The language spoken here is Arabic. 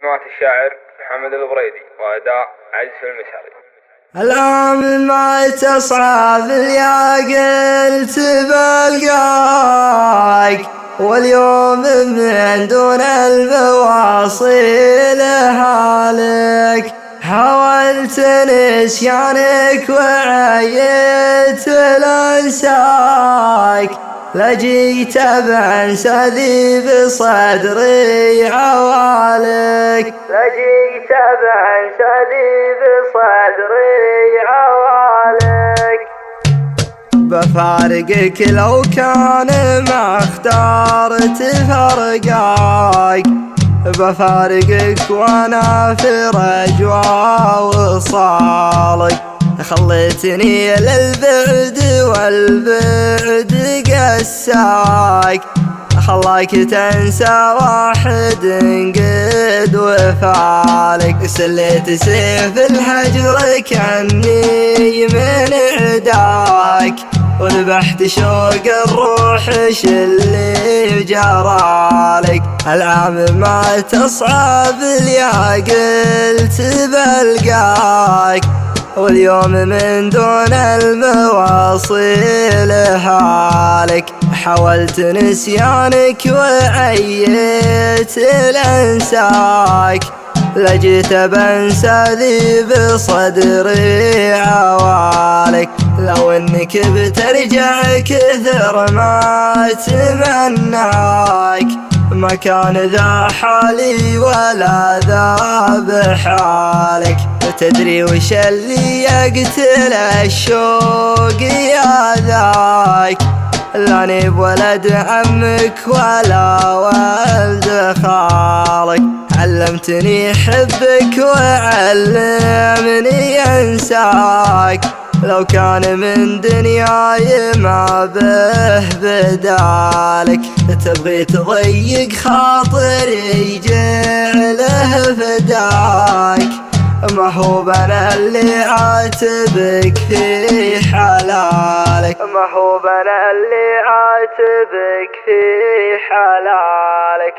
كلمات الشاعر محمد البريدي وأداء عزف المشعري. العام ما تصعب يا قلت بلقاك، واليوم من دون المواصيل هالك. حاولت نسيانك وعيت لانساك، لجيت بانسى ذي بصدري عوالك، لجيت بانسى ذي بصدري عوالك. بفارقك لو كان ما اخترت فرقاك، بفارقك وانا في رجوى وصالك. خليتني للبعد والبعد قساك، خلاك تنسى واحد قد وفالك. سليت سيف الهجر كأني من عداك، وذبحت شوق الروح اللي جرالك. العام ما تصعب يا قلت بلقاك، واليوم من دون المواصيل هالك. حاولت نسيانك وعيت لانساك، لجيت بنسى ذي بصدري عوالك. لو انك بترجع كثر ما اتمناك، ما كان ذا حالي ولا ذا بحالك. تدري وش اللي يقتل الشوق يا ذاك؟ لاني بولد عمك ولا ولد خالك. علمتني حبك وعلمني انساك، لو كان من دنياي ما به بدالك. تبغي تضيق خاطري جعله فداك، ما هو بنا اللي عاتبك في حلالك، ما هو بنا اللي عاتبك في حلالك.